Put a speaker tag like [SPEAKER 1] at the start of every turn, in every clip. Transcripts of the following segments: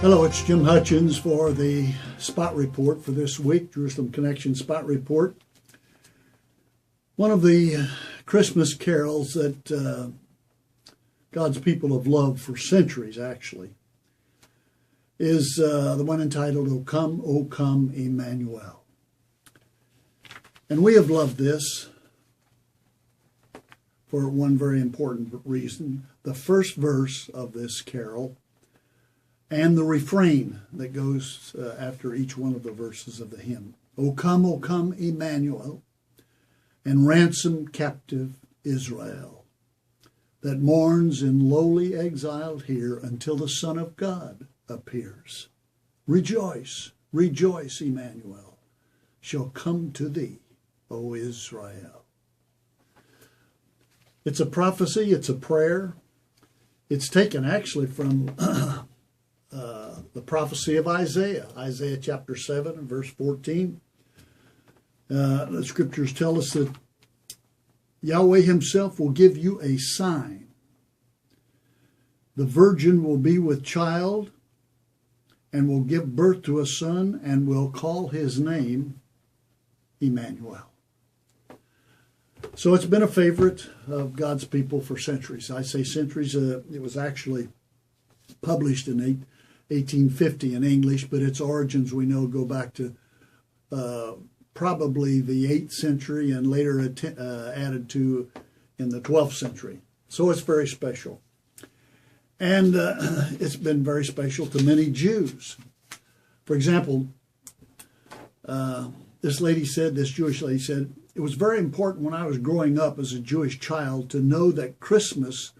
[SPEAKER 1] Hello, it's Jim Hutchins for the Spot Report for this week, Jerusalem Connection Spot Report. One of the Christmas carols that God's people have loved for centuries, actually, is the one entitled, O Come, Emmanuel. And we have loved this for one very important reason. The first verse of this carol and the refrain that goes after each one of the verses of the hymn. O come, Emmanuel, and ransom captive Israel, that mourns in lowly exile here until the Son of God appears. Rejoice, rejoice, Emmanuel, shall come to thee, O Israel. It's a prophecy, it's a prayer. It's taken actually from the prophecy of Isaiah chapter 7 and verse 14. The scriptures tell us that Yahweh himself will give you a sign. The virgin will be with child and will give birth to a son and will call his name Emmanuel. So it's been a favorite of God's people for centuries. I say centuries. It was actually published in 1850 in English, but its origins we know go back to probably the 8th century and later added to in the 12th century. So it's very special. And it's been very special to many Jews. For example, this Jewish lady said, it was very important when I was growing up as a Jewish child to know that Christmas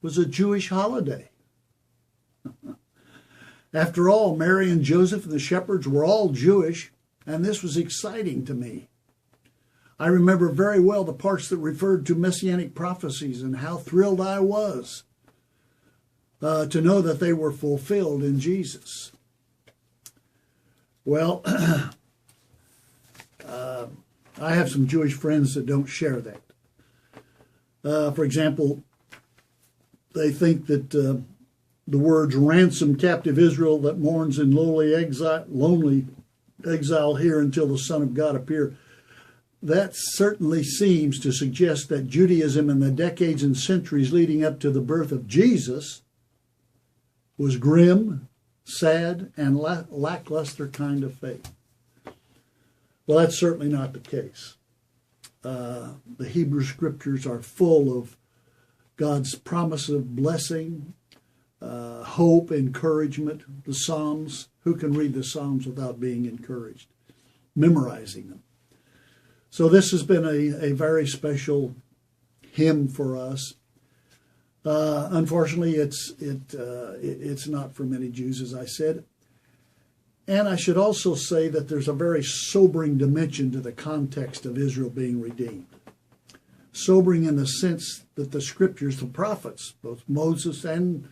[SPEAKER 1] was a Jewish holiday. After all, Mary and Joseph and the shepherds were all Jewish, and this was exciting to me. I remember very well the parts that referred to messianic prophecies and how thrilled I was to know that they were fulfilled in Jesus. Well, I have some Jewish friends that don't share that. For example, they think that the words ransom captive Israel that mourns in lonely exile here until the Son of God appear. That certainly seems to suggest that Judaism in the decades and centuries leading up to the birth of Jesus was grim, sad, and lackluster kind of faith. Well, that's certainly not the case. The Hebrew scriptures are full of God's promise of blessing, hope, encouragement. The Psalms, who can read the Psalms without being encouraged? Memorizing them. So this has been a very special hymn for us. Unfortunately, it's not for many Jews, as I said. And I should also say that there's a very sobering dimension to the context of Israel being redeemed. Sobering in the sense that the scriptures, the prophets, both Moses and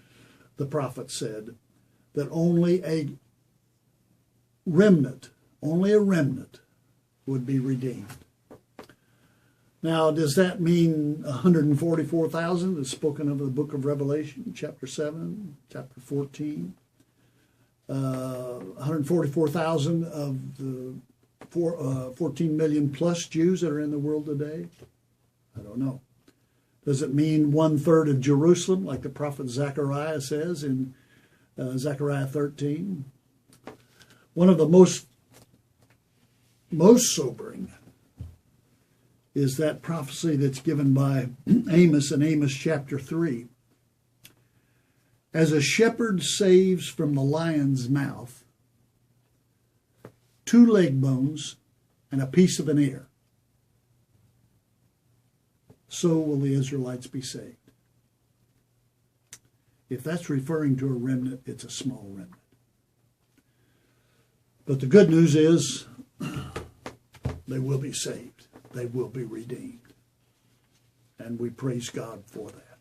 [SPEAKER 1] the prophets said that only a remnant would be redeemed. Now, does that mean 144,000 is spoken of in the book of Revelation, chapter 7, chapter 14? 144,000 of the 14 million plus Jews that are in the world today? I don't know. Does it mean 1/3 of Jerusalem, like the prophet Zechariah says in Zechariah 13? One of the most sobering is that prophecy that's given by Amos in Amos chapter 3. As a shepherd saves from the lion's mouth 2 leg bones and a piece of an ear, so will the Israelites be saved. If that's referring to a remnant, it's a small remnant. But the good news is they will be saved. They will be redeemed. And we praise God for that.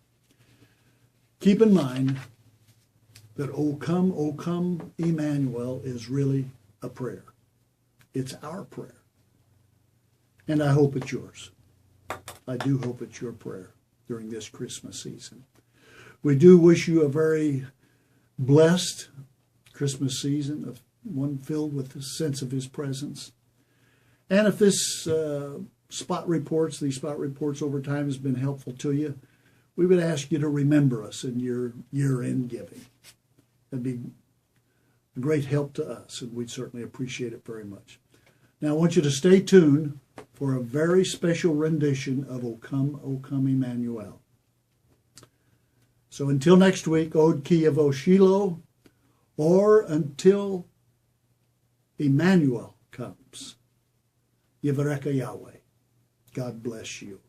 [SPEAKER 1] Keep in mind that O come, Emmanuel is really a prayer. It's our prayer. And I hope it's yours. I do hope it's your prayer during this Christmas season. We do wish you a very blessed Christmas season, of one filled with the sense of his presence. And if this these spot reports over time has been helpful to you, we would ask you to remember us in your year-end giving. That'd be a great help to us, and we'd certainly appreciate it very much. Now, I want you to stay tuned for a very special rendition of O Come, Emmanuel. So until next week, Od Ki Avo Shiloh, or until Emmanuel comes, Yivareka Yahweh. God bless you.